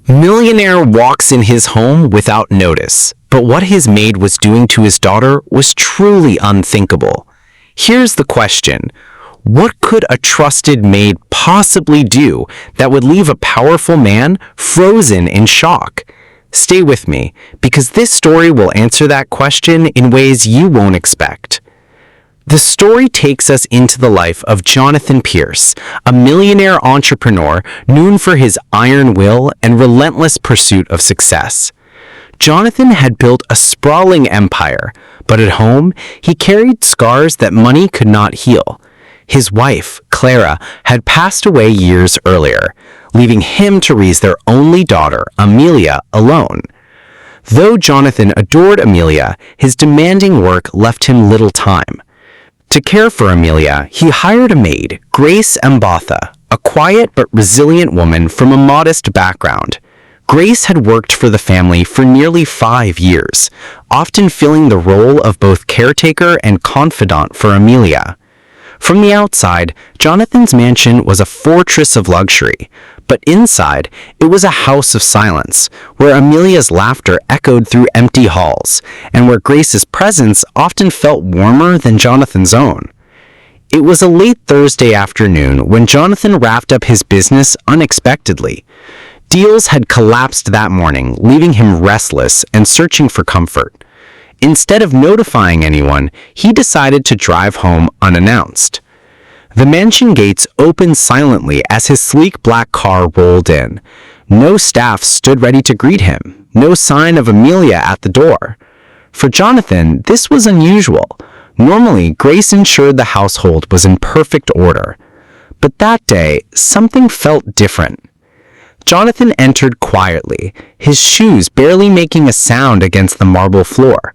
Millionaire walks in his home without notice, but what his maid was doing to his daughter was truly unthinkable. Here's the question. What could a trusted maid possibly do that would leave a powerful man frozen in shock? Stay with me, because this story will answer that question in ways you won't expect. The story takes us into the life of Jonathan Pierce, a millionaire entrepreneur known for his iron will and relentless pursuit of success. Jonathan had built a sprawling empire, but at home, he carried scars that money could not heal. His wife, Clara, had passed away years earlier, leaving him to raise their only daughter, Amelia, alone. Though Jonathan adored Amelia, his demanding work left him little time. To care for Amelia, he hired a maid, Grace Mbatha, a quiet but resilient woman from a modest background. Grace had worked for the family for nearly 5 years, often filling the role of both caretaker and confidant for Amelia. From the outside, Jonathan's mansion was a fortress of luxury, but inside, it was a house of silence, where Amelia's laughter echoed through empty halls, and where Grace's presence often felt warmer than Jonathan's own. It was a late Thursday afternoon when Jonathan wrapped up his business unexpectedly. Deals had collapsed that morning, leaving him restless and searching for comfort. Instead of notifying anyone, he decided to drive home unannounced. The mansion gates opened silently as his sleek black car rolled in. No staff stood ready to greet him, no sign of Amelia at the door. For Jonathan, this was unusual. Normally, Grace ensured the household was in perfect order. But that day, something felt different. Jonathan entered quietly, his shoes barely making a sound against the marble floor.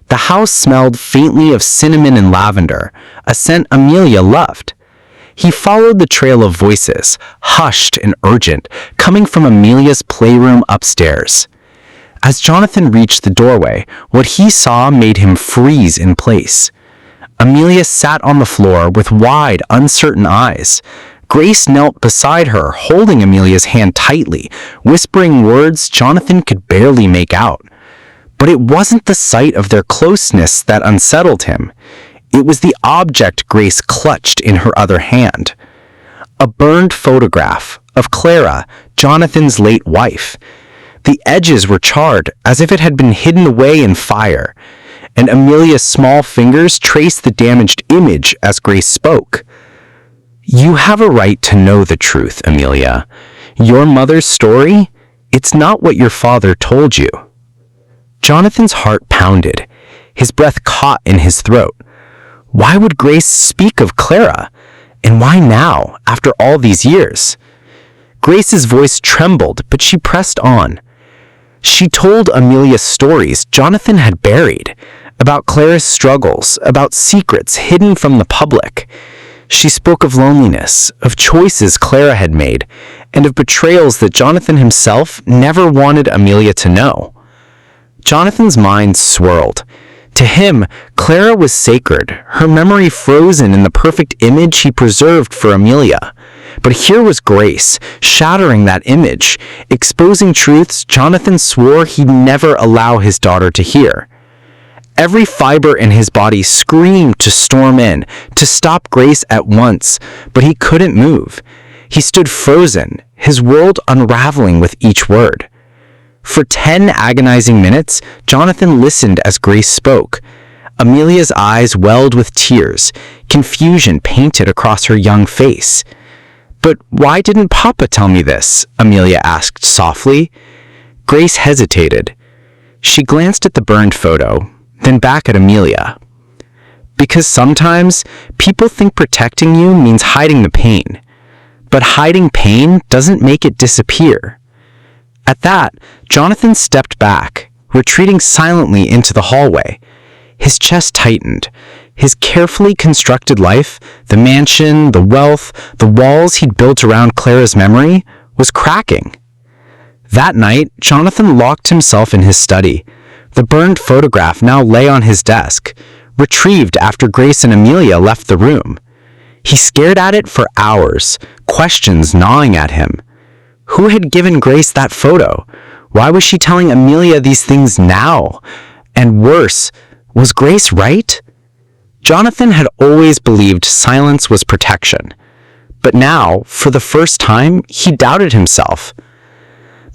The house smelled faintly of cinnamon and lavender, a scent Amelia loved. He followed the trail of voices, hushed and urgent, coming from Amelia's playroom upstairs. As Jonathan reached the doorway, what he saw made him freeze in place. Amelia sat on the floor with wide, uncertain eyes. Grace knelt beside her, holding Amelia's hand tightly, whispering words Jonathan could barely make out. But it wasn't the sight of their closeness that unsettled him. It was the object Grace clutched in her other hand. A burned photograph of Clara, Jonathan's late wife. The edges were charred as if it had been hidden away in fire, and Amelia's small fingers traced the damaged image as Grace spoke. "You have a right to know the truth, Amelia. Your mother's story? It's not what your father told you." Jonathan's heart pounded. His breath caught in his throat. Why would Grace speak of Clara? And why now, after all these years? Grace's voice trembled, but she pressed on. She told Amelia stories Jonathan had buried, about Clara's struggles, about secrets hidden from the public. She spoke of loneliness, of choices Clara had made, and of betrayals that Jonathan himself never wanted Amelia to know. Jonathan's mind swirled. To him, Clara was sacred, her memory frozen in the perfect image he preserved for Amelia. But here was Grace, shattering that image, exposing truths Jonathan swore he'd never allow his daughter to hear. Every fiber in his body screamed to storm in, to stop Grace at once, but he couldn't move. He stood frozen, his world unraveling with each word. For 10 agonizing minutes, Jonathan listened as Grace spoke. Amelia's eyes welled with tears, confusion painted across her young face. "But why didn't Papa tell me this?" Amelia asked softly. Grace hesitated. She glanced at the burned photo, then back at Amelia. "Because sometimes people think protecting you means hiding the pain. But hiding pain doesn't make it disappear." At that, Jonathan stepped back, retreating silently into the hallway. His chest tightened. His carefully constructed life, the mansion, the wealth, the walls he'd built around Clara's memory, was cracking. That night, Jonathan locked himself in his study. The burned photograph now lay on his desk, retrieved after Grace and Amelia left the room. He stared at it for hours, questions gnawing at him. Who had given Grace that photo? Why was she telling Amelia these things now? And worse, was Grace right? Jonathan had always believed silence was protection. But now, for the first time, he doubted himself.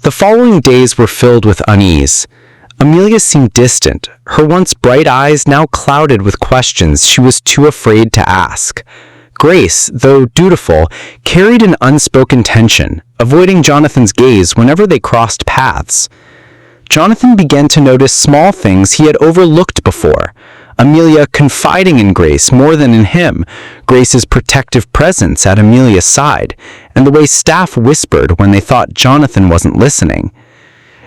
The following days were filled with unease. Amelia seemed distant, her once bright eyes now clouded with questions she was too afraid to ask. Grace, though dutiful, carried an unspoken tension, avoiding Jonathan's gaze whenever they crossed paths. Jonathan began to notice small things he had overlooked before. Amelia confiding in Grace more than in him, Grace's protective presence at Amelia's side, and the way staff whispered when they thought Jonathan wasn't listening.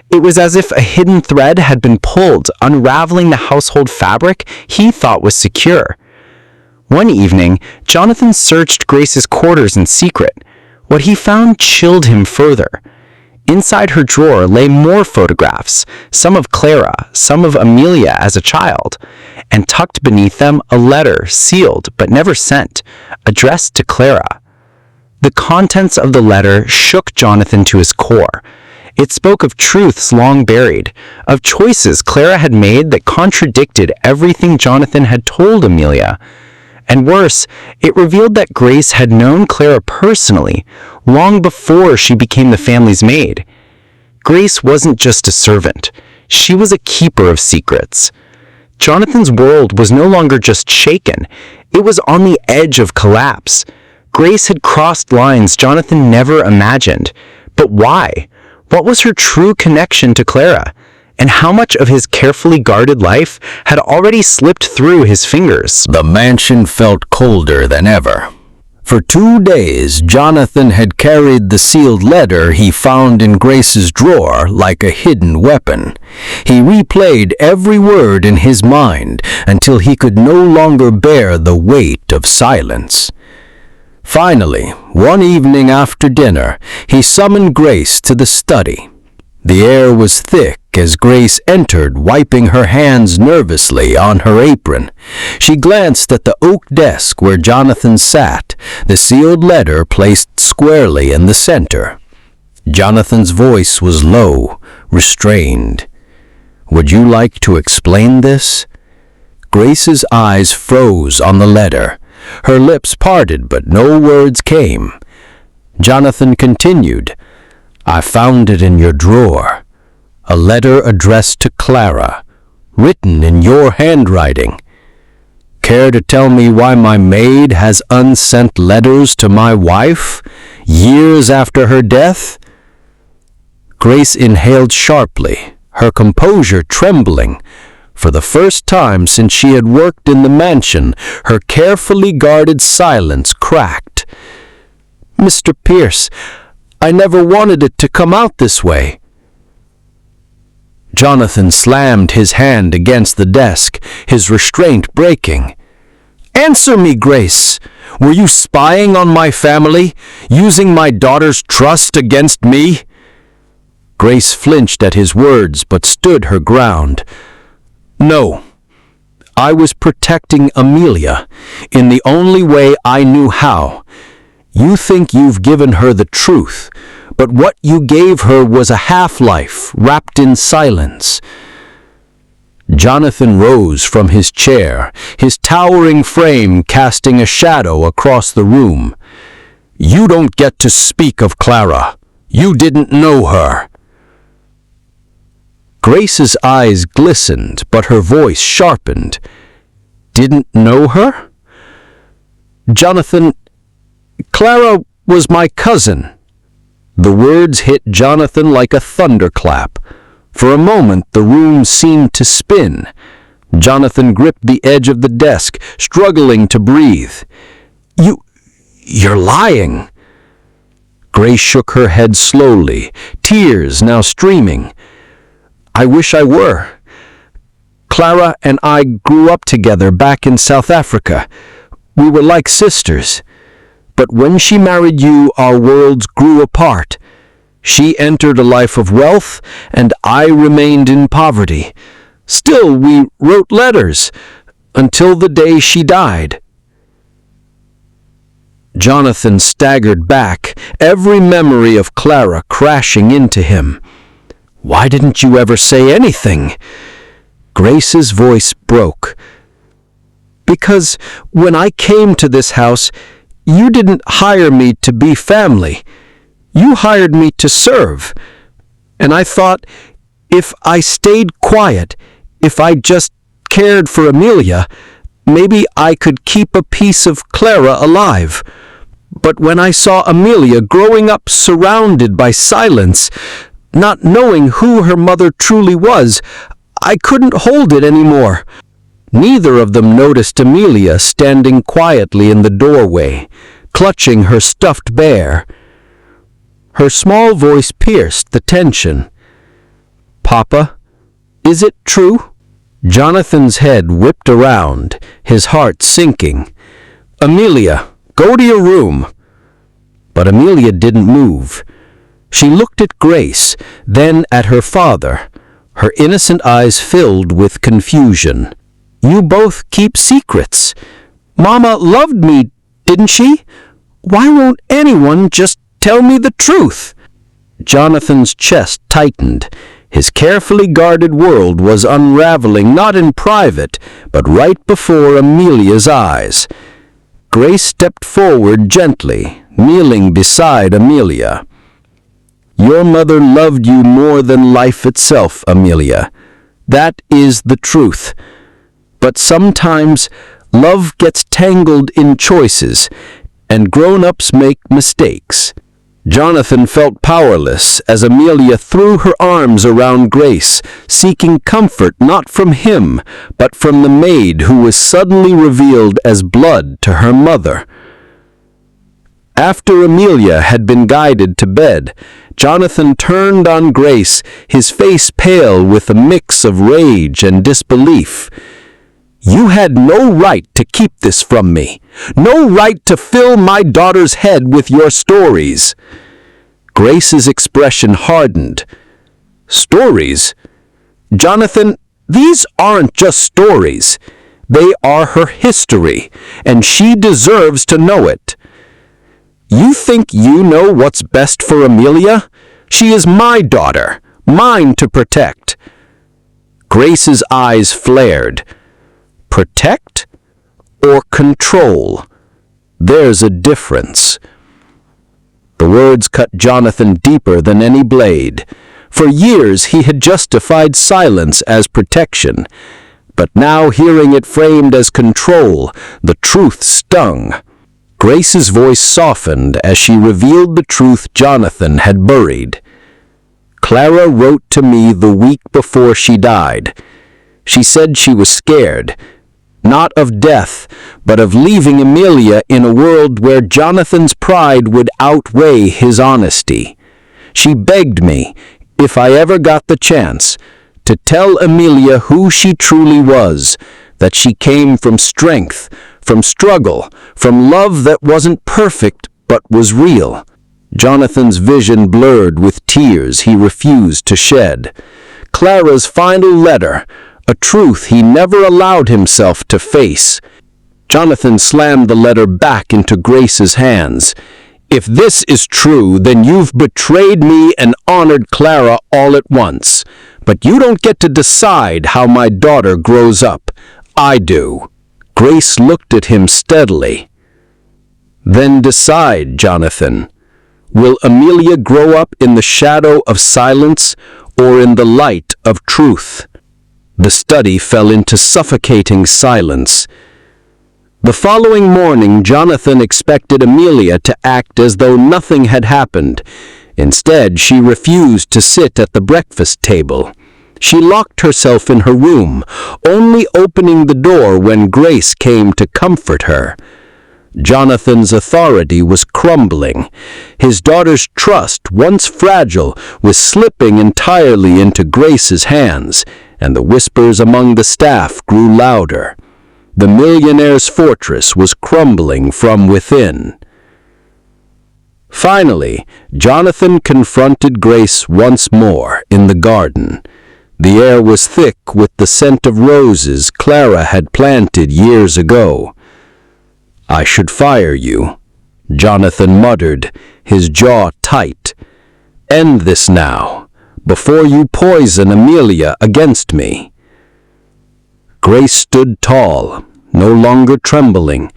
It was as if a hidden thread had been pulled, unraveling the household fabric he thought was secure. One evening, Jonathan searched Grace's quarters in secret. What he found chilled him further. Inside her drawer lay more photographs, some of Clara, some of Amelia as a child, and tucked beneath them a letter, sealed but never sent, addressed to Clara. The contents of the letter shook Jonathan to his core. It spoke of truths long buried, of choices Clara had made that contradicted everything Jonathan had told Amelia. And worse, it revealed that Grace had known Clara personally, long before she became the family's maid. Grace wasn't just a servant. She was a keeper of secrets. Jonathan's world was no longer just shaken. It was on the edge of collapse. Grace had crossed lines Jonathan never imagined. But why? What was her true connection to Clara? And how much of his carefully guarded life had already slipped through his fingers? The mansion felt colder than ever. For 2 days, Jonathan had carried the sealed letter he found in Grace's drawer like a hidden weapon. He replayed every word in his mind until he could no longer bear the weight of silence. Finally, one evening after dinner, he summoned Grace to the study. The air was thick as Grace entered, wiping her hands nervously on her apron. She glanced at the oak desk where Jonathan sat, the sealed letter placed squarely in the center. Jonathan's voice was low, restrained. "Would you like to explain this?" Grace's eyes froze on the letter. Her lips parted, but no words came. Jonathan continued, "I found it in your drawer. A letter addressed to Clara, written in your handwriting. Care to tell me why my maid has unsent letters to my wife, years after her death?" Grace inhaled sharply, her composure trembling. For the first time since she had worked in the mansion, her carefully guarded silence cracked. "Mr. Pierce, I never wanted it to come out this way." Jonathan slammed his hand against the desk, his restraint breaking. "Answer me, Grace. Were you spying on my family, using my daughter's trust against me?" Grace flinched at his words but stood her ground. "No. I was protecting Amelia in the only way I knew how. You think you've given her the truth, but what you gave her was a half-life wrapped in silence." Jonathan rose from his chair, his towering frame casting a shadow across the room. "You don't get to speak of Clara. You didn't know her." Grace's eyes glistened, but her voice sharpened. "Didn't know her?" "Jonathan, Clara was my cousin." The words hit Jonathan like a thunderclap. For a moment, the room seemed to spin. Jonathan gripped the edge of the desk, struggling to breathe. You're lying." Grace shook her head slowly, tears now streaming. "I wish I were. Clara and I grew up together back in South Africa. We were like sisters. But when she married you, our worlds grew apart. She entered a life of wealth, and I remained in poverty. Still, we wrote letters, until the day she died." Jonathan staggered back, every memory of Clara crashing into him. "Why didn't you ever say anything?" Grace's voice broke. "Because when I came to this house, you didn't hire me to be family. You hired me to serve. And I thought, if I stayed quiet, if I just cared for Amelia, maybe I could keep a piece of Clara alive. But when I saw Amelia growing up surrounded by silence, not knowing who her mother truly was, I couldn't hold it anymore." Neither of them noticed Amelia standing quietly in the doorway, clutching her stuffed bear. Her small voice pierced the tension. "Papa, is it true?" Jonathan's head whipped around, his heart sinking. "Amelia, go to your room." But Amelia didn't move. She looked at Grace, then at her father, her innocent eyes filled with confusion. "You both keep secrets. Mama loved me, didn't she? Why won't anyone just tell me the truth?" Jonathan's chest tightened. His carefully guarded world was unraveling not in private, but right before Amelia's eyes. Grace stepped forward gently, kneeling beside Amelia. "Your mother loved you more than life itself, Amelia. That is the truth. But sometimes love gets tangled in choices, and grown-ups make mistakes." Jonathan felt powerless as Amelia threw her arms around Grace, seeking comfort not from him, but from the maid who was suddenly revealed as blood to her mother. After Amelia had been guided to bed, Jonathan turned on Grace, his face pale with a mix of rage and disbelief. "You had no right to keep this from me. No right to fill my daughter's head with your stories." Grace's expression hardened. "Stories? Jonathan, these aren't just stories. They are her history, and she deserves to know it. You think you know what's best for Amelia? She is my daughter, mine to protect." Grace's eyes flared. Protect or control? There's a difference. The words cut Jonathan deeper than any blade. For years he had justified silence as protection, but now hearing it framed as control, the truth stung. Grace's voice softened as she revealed the truth Jonathan had buried. "Clara wrote to me the week before she died. She said she was scared, not of death, but of leaving Amelia in a world where Jonathan's pride would outweigh his honesty. She begged me, if I ever got the chance, to tell Amelia who she truly was, that she came from strength, from struggle, from love that wasn't perfect but was real." Jonathan's vision blurred with tears he refused to shed. Clara's final letter, a truth he never allowed himself to face. Jonathan slammed the letter back into Grace's hands. "If this is true, then you've betrayed me and honored Clara all at once. But you don't get to decide how my daughter grows up. I do." Grace looked at him steadily. "Then decide, Jonathan. Will Amelia grow up in the shadow of silence or in the light of truth?" The study fell into suffocating silence. The following morning, Jonathan expected Amelia to act as though nothing had happened. Instead, she refused to sit at the breakfast table. She locked herself in her room, only opening the door when Grace came to comfort her. Jonathan's authority was crumbling. His daughter's trust, once fragile, was slipping entirely into Grace's hands, and the whispers among the staff grew louder. The millionaire's fortress was crumbling from within. Finally, Jonathan confronted Grace once more in the garden. The air was thick with the scent of roses Clara had planted years ago. "I should fire you," Jonathan muttered, his jaw tight. "End this now, before you poison Amelia against me." Grace stood tall, no longer trembling.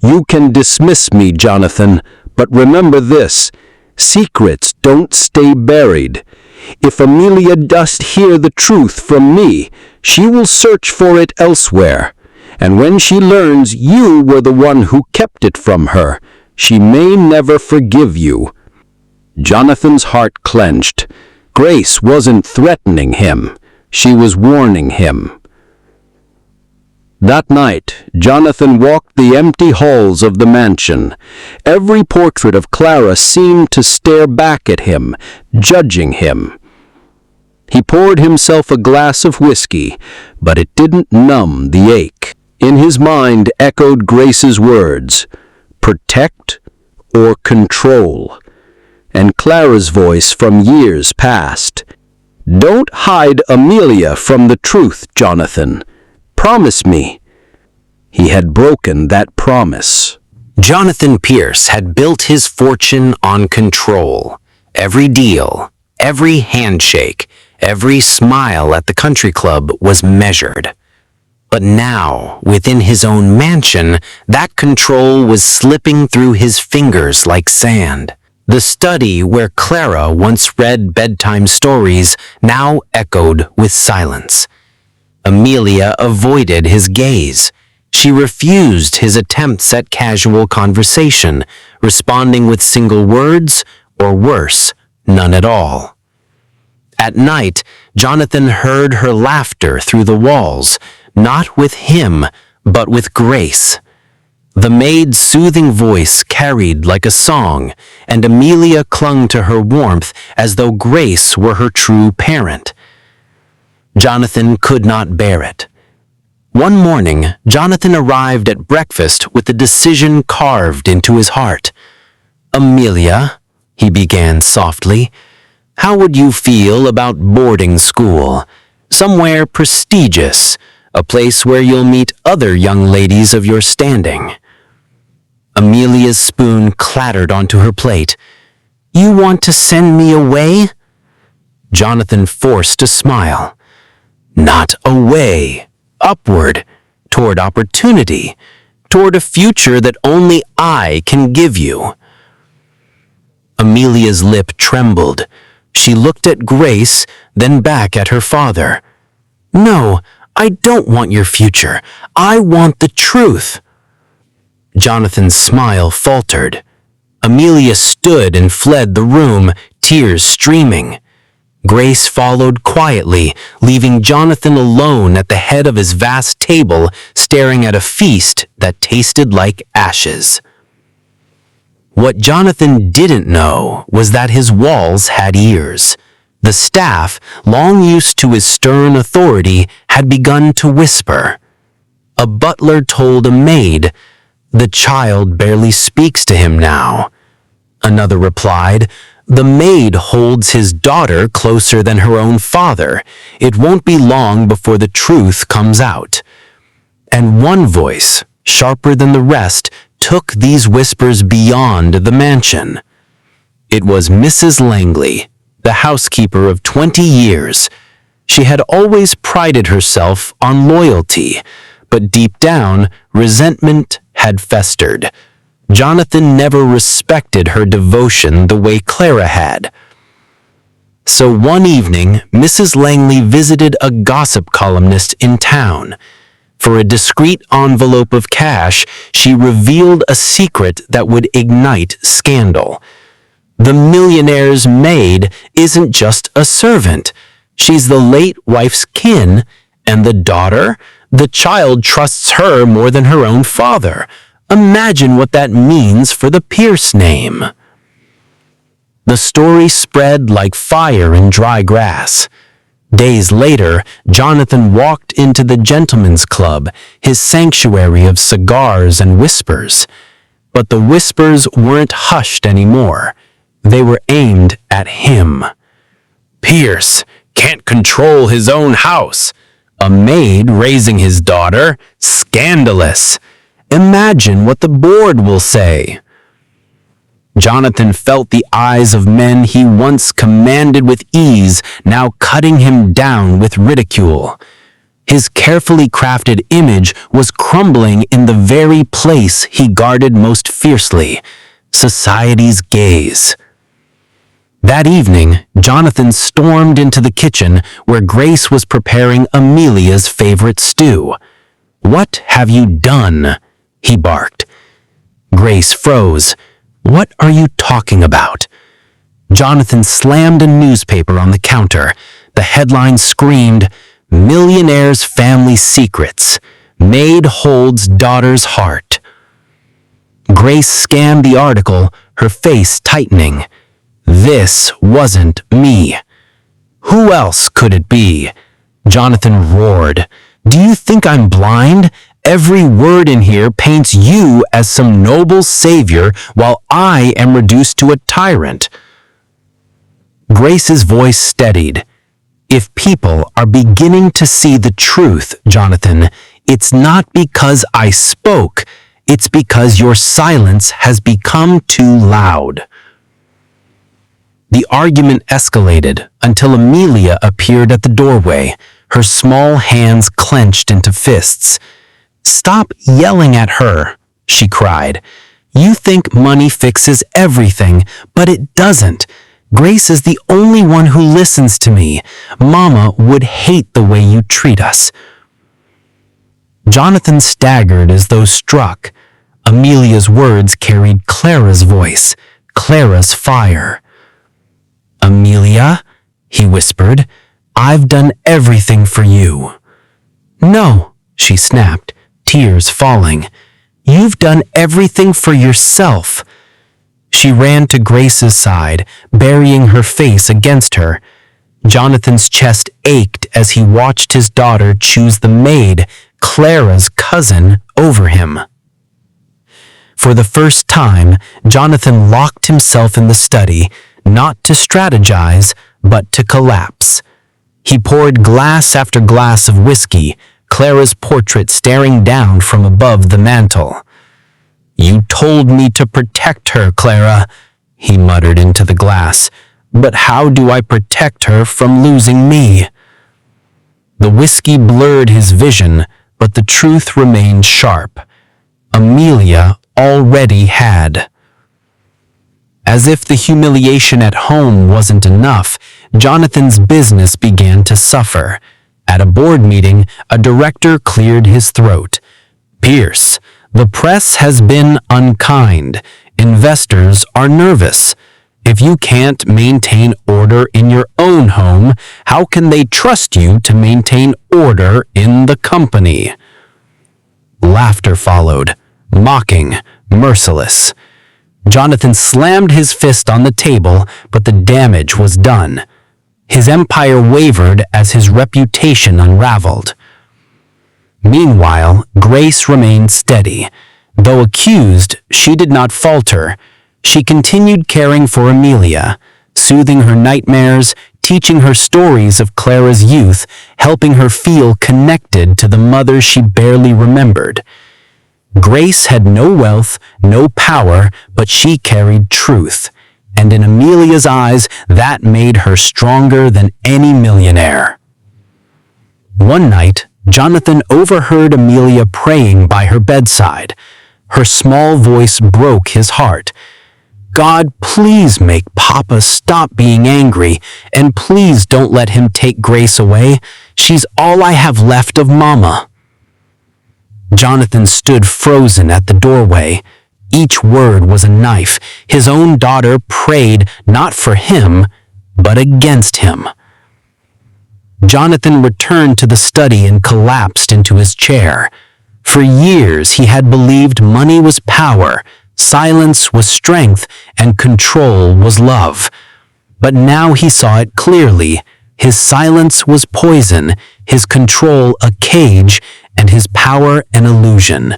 "You can dismiss me, Jonathan, but remember this: secrets don't stay buried. If Amelia does hear the truth from me, she will search for it elsewhere. And when she learns you were the one who kept it from her, she may never forgive you." Jonathan's heart clenched. Grace wasn't threatening him. She was warning him. That night, Jonathan walked the empty halls of the mansion. Every portrait of Clara seemed to stare back at him, judging him. He poured himself a glass of whiskey, but it didn't numb the ache. In his mind echoed Grace's words, "Protect or control," and Clara's voice from years past, "Don't hide Amelia from the truth, Jonathan. Promise me." He had broken that promise. Jonathan Pierce had built his fortune on control. Every deal, every handshake, every smile at the country club was measured. But now, within his own mansion, that control was slipping through his fingers like sand. The study where Clara once read bedtime stories now echoed with silence. Amelia avoided his gaze. She refused his attempts at casual conversation, responding with single words, or worse, none at all. At night, Jonathan heard her laughter through the walls, not with him, but with Grace. The maid's soothing voice carried like a song, and Amelia clung to her warmth as though Grace were her true parent. Jonathan could not bear it. One morning, Jonathan arrived at breakfast with a decision carved into his heart. "Amelia," he began softly, "how would you feel about boarding school? Somewhere prestigious, a place where you'll meet other young ladies of your standing." Amelia's spoon clattered onto her plate. "You want to send me away?" Jonathan forced a smile. "Not away, upward, toward opportunity, toward a future that only I can give you." Amelia's lip trembled. She looked at Grace, then back at her father. "No, I don't want your future. I want the truth." Jonathan's smile faltered. Amelia stood and fled the room, tears streaming. Grace followed quietly, leaving Jonathan alone at the head of his vast table, staring at a feast that tasted like ashes. What Jonathan didn't know was that his walls had ears. The staff, long used to his stern authority, had begun to whisper. A butler told a maid, "The child barely speaks to him now." Another replied, "The maid holds his daughter closer than her own father. It won't be long before the truth comes out." And one voice, sharper than the rest, took these whispers beyond the mansion. It was Mrs. Langley, the housekeeper of 20 years. She had always prided herself on loyalty, but deep down, resentment had festered. Jonathan never respected her devotion the way Clara had. So one evening, Mrs. Langley visited a gossip columnist in town. For a discreet envelope of cash, she revealed a secret that would ignite scandal. The millionaire's maid isn't just a servant. She's the late wife's kin, and the daughter? The child trusts her more than her own father. Imagine what that means for the Pierce name. The story spread like fire in dry grass. Days later, Jonathan walked into the gentleman's club, his sanctuary of cigars and whispers. But the whispers weren't hushed anymore. They were aimed at him. Pierce can't control his own house. A maid raising his daughter? Scandalous. Imagine what the board will say. Jonathan felt the eyes of men he once commanded with ease now cutting him down with ridicule. His carefully crafted image was crumbling in the very place he guarded most fiercely, society's gaze. That evening, Jonathan stormed into the kitchen where Grace was preparing Amelia's favorite stew. "What have you done?" he barked. Grace froze. "What are you talking about?" Jonathan slammed a newspaper on the counter. The headline screamed, "Millionaire's Family Secrets. Maid holds daughter's heart." Grace scanned the article, her face tightening. This wasn't me. Who else could it be? Jonathan roared. "Do you think I'm blind? Every word in here paints you as some noble savior while I am reduced to a tyrant." Grace's voice steadied. "If people are beginning to see the truth, Jonathan, it's not because I spoke. It's because your silence has become too loud." The argument escalated until Amelia appeared at the doorway, her small hands clenched into fists. "Stop yelling at her," she cried. "You think money fixes everything, but it doesn't. Grace is the only one who listens to me. Mama would hate the way you treat us." Jonathan staggered as though struck. Amelia's words carried Clara's voice, Clara's fire. "Amelia," he whispered, "I've done everything for you." "No," she snapped, tears falling. "You've done everything for yourself." She ran to Grace's side, burying her face against her. Jonathan's chest ached as he watched his daughter choose the maid, Clara's cousin, over him. For the first time, Jonathan locked himself in the study, not to strategize, but to collapse. He poured glass after glass of whiskey, Clara's portrait staring down from above the mantel. "You told me to protect her, Clara," he muttered into the glass. "But how do I protect her from losing me?" The whiskey blurred his vision, but the truth remained sharp. Amelia already had. As if the humiliation at home wasn't enough, Jonathan's business began to suffer. At a board meeting, a director cleared his throat. "Pierce, the press has been unkind. Investors are nervous. If you can't maintain order in your own home, how can they trust you to maintain order in the company?" Laughter followed, mocking, merciless. Jonathan slammed his fist on the table, but the damage was done. His empire wavered as his reputation unraveled. Meanwhile, Grace remained steady. Though accused, she did not falter. She continued caring for Amelia, soothing her nightmares, teaching her stories of Clara's youth, helping her feel connected to the mother she barely remembered. Grace had no wealth, no power, but she carried truth, and in Amelia's eyes, that made her stronger than any millionaire. One night, Jonathan overheard Amelia praying by her bedside. Her small voice broke his heart. "God, please make Papa stop being angry, and please don't let him take Grace away. She's all I have left of Mama." Jonathan stood frozen at the doorway. Each word was a knife. His own daughter prayed not for him, but against him. Jonathan returned to the study and collapsed into his chair. For years he had believed money was power, silence was strength, and control was love. But now he saw it clearly. His silence was poison, his control a cage, and his power an illusion.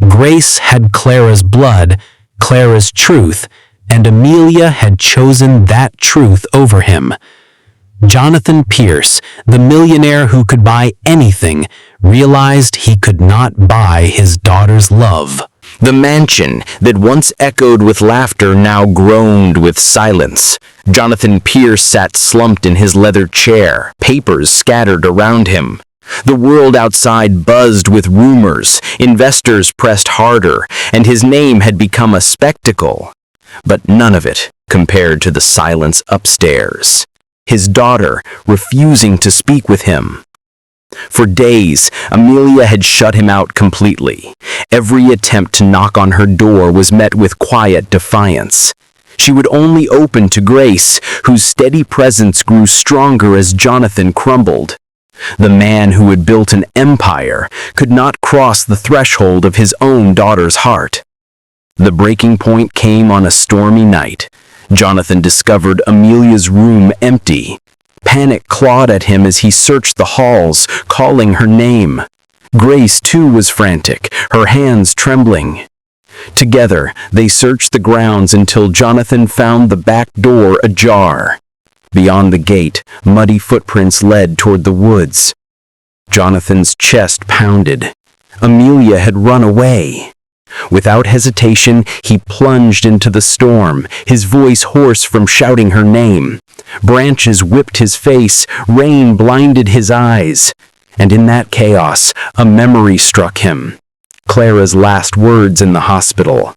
Grace had Clara's blood, Clara's truth, and Amelia had chosen that truth over him. Jonathan Pierce, the millionaire who could buy anything, realized he could not buy his daughter's love. The mansion that once echoed with laughter now groaned with silence. Jonathan Pierce sat slumped in his leather chair, papers scattered around him. The world outside buzzed with rumors, investors pressed harder, and his name had become a spectacle. But none of it compared to the silence upstairs. His daughter refusing to speak with him. For days, Amelia had shut him out completely. Every attempt to knock on her door was met with quiet defiance. She would only open to Grace, whose steady presence grew stronger as Jonathan crumbled. The man who had built an empire could not cross the threshold of his own daughter's heart. The breaking point came on a stormy night. Jonathan discovered Amelia's room empty. Panic clawed at him as he searched the halls, calling her name. Grace, too, was frantic, her hands trembling. Together, they searched the grounds until Jonathan found the back door ajar. Beyond the gate, muddy footprints led toward the woods. Jonathan's chest pounded. Amelia had run away. Without hesitation, he plunged into the storm, his voice hoarse from shouting her name. Branches whipped his face, rain blinded his eyes. And in that chaos, a memory struck him. Clara's last words in the hospital.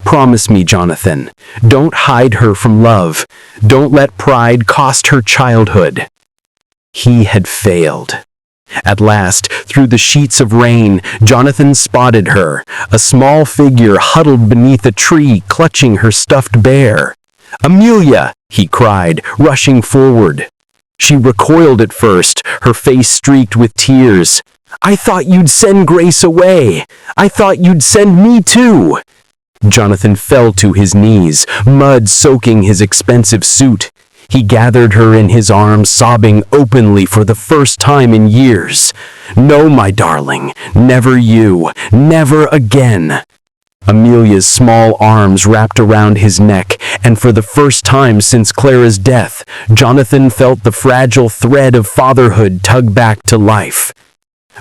"Promise me, Jonathan, don't hide her from love. Don't let pride cost her childhood." He had failed. At last, through the sheets of rain, Jonathan spotted her, a small figure huddled beneath a tree, clutching her stuffed bear. "Amelia!" he cried, rushing forward. She recoiled at first, her face streaked with tears. "I thought you'd send Grace away. I thought you'd send me too." Jonathan fell to his knees, mud soaking his expensive suit. He gathered her in his arms, sobbing openly for the first time in years. "No, my darling, never you, never again." Amelia's small arms wrapped around his neck, and for the first time since Clara's death, Jonathan felt the fragile thread of fatherhood tug back to life.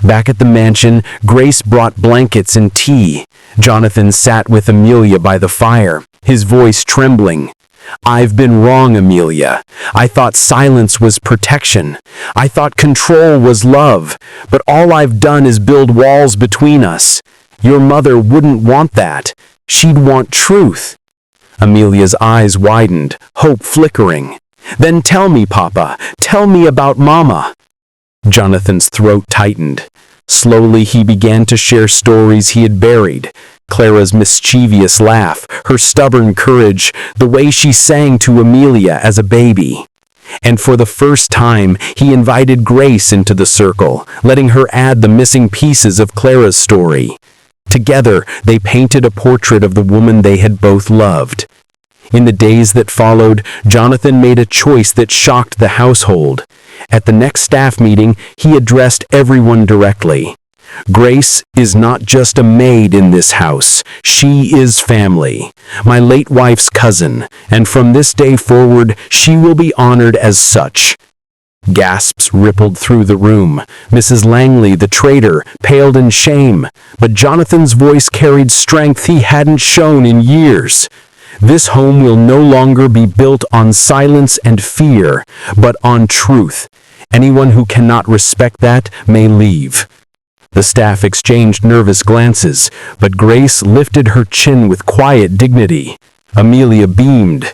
Back at the mansion, Grace brought blankets and tea. Jonathan sat with Amelia by the fire, his voice trembling. "I've been wrong, Amelia. I thought silence was protection. I thought control was love. But all I've done is build walls between us. Your mother wouldn't want that. She'd want truth." Amelia's eyes widened, hope flickering. "Then tell me, Papa. Tell me about Mama." Jonathan's throat tightened. Slowly he began to share stories he had buried. Clara's mischievous laugh, her stubborn courage, the way she sang to Amelia as a baby. And for the first time, he invited Grace into the circle, letting her add the missing pieces of Clara's story. Together, they painted a portrait of the woman they had both loved. In the days that followed, Jonathan made a choice that shocked the household. At the next staff meeting, he addressed everyone directly. "Grace is not just a maid in this house. She is family, my late wife's cousin, and from this day forward, she will be honored as such." Gasps rippled through the room. Mrs. Langley, the traitor, paled in shame, but Jonathan's voice carried strength he hadn't shown in years. "This home will no longer be built on silence and fear, but on truth. Anyone who cannot respect that may leave." The staff exchanged nervous glances, but Grace lifted her chin with quiet dignity. Amelia beamed.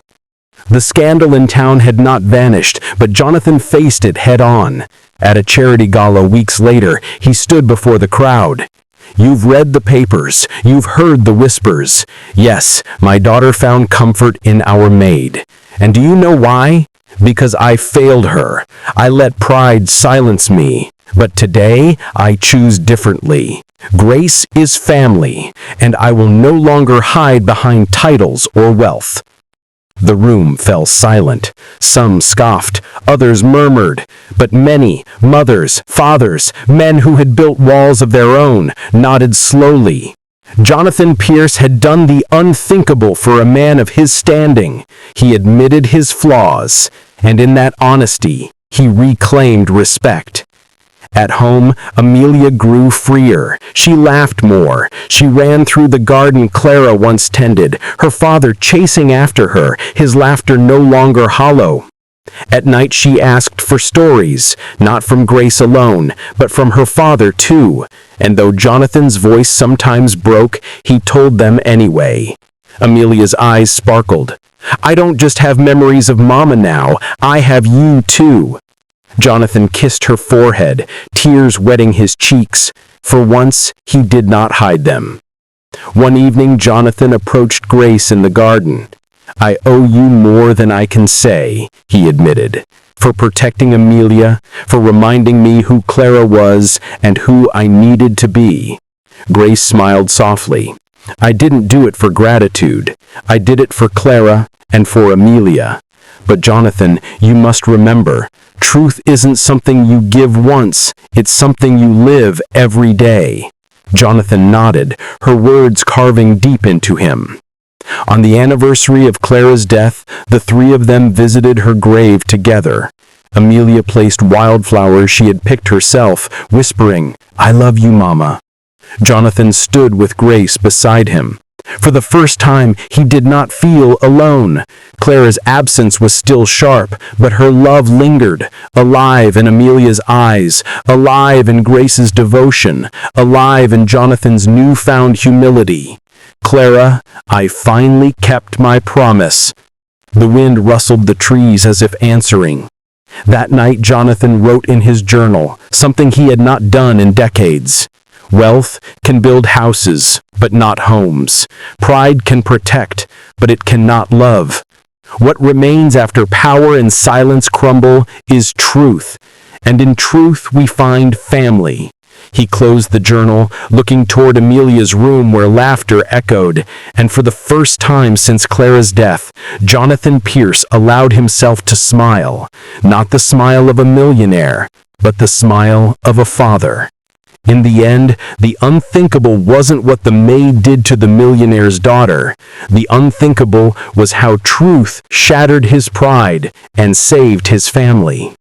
The scandal in town had not vanished, but Jonathan faced it head-on. At a charity gala weeks later, he stood before the crowd. "You've read the papers. You've heard the whispers. Yes, my daughter found comfort in our maid. And do you know why? Because I failed her. I let pride silence me. But today, I choose differently. Grace is family, and I will no longer hide behind titles or wealth." The room fell silent. Some scoffed, others murmured, but many, mothers, fathers, men who had built walls of their own, nodded slowly. Jonathan Pierce had done the unthinkable for a man of his standing. He admitted his flaws, and in that honesty, he reclaimed respect. At home, Amelia grew freer. She laughed more. She ran through the garden Clara once tended, her father chasing after her, his laughter no longer hollow. At night she asked for stories, not from Grace alone, but from her father too, and though Jonathan's voice sometimes broke, he told them anyway. Amelia's eyes sparkled. "I don't just have memories of Mama now, I have you too." Jonathan kissed her forehead, tears wetting his cheeks. For once, he did not hide them. One evening, Jonathan approached Grace in the garden. "I owe you more than I can say," he admitted, "for protecting Amelia, for reminding me who Clara was and who I needed to be." Grace smiled softly. "I didn't do it for gratitude. I did it for Clara and for Amelia. But Jonathan, you must remember, truth isn't something you give once, it's something you live every day." Jonathan nodded, her words carving deep into him. On the anniversary of Clara's death, the three of them visited her grave together. Amelia placed wildflowers she had picked herself, whispering, "I love you, Mama." Jonathan stood with Grace beside him. For the first time, he did not feel alone. Clara's absence was still sharp, but her love lingered, alive in Amelia's eyes, alive in Grace's devotion, alive in Jonathan's newfound humility. "Clara, I finally kept my promise." The wind rustled the trees as if answering. That night, Jonathan wrote in his journal, something he had not done in decades. "Wealth can build houses, but not homes. Pride can protect, but it cannot love. What remains after power and silence crumble is truth, and in truth we find family." He closed the journal, looking toward Amelia's room where laughter echoed, and for the first time since Clara's death, Jonathan Pierce allowed himself to smile, not the smile of a millionaire, but the smile of a father. In the end, the unthinkable wasn't what the maid did to the millionaire's daughter. The unthinkable was how truth shattered his pride and saved his family.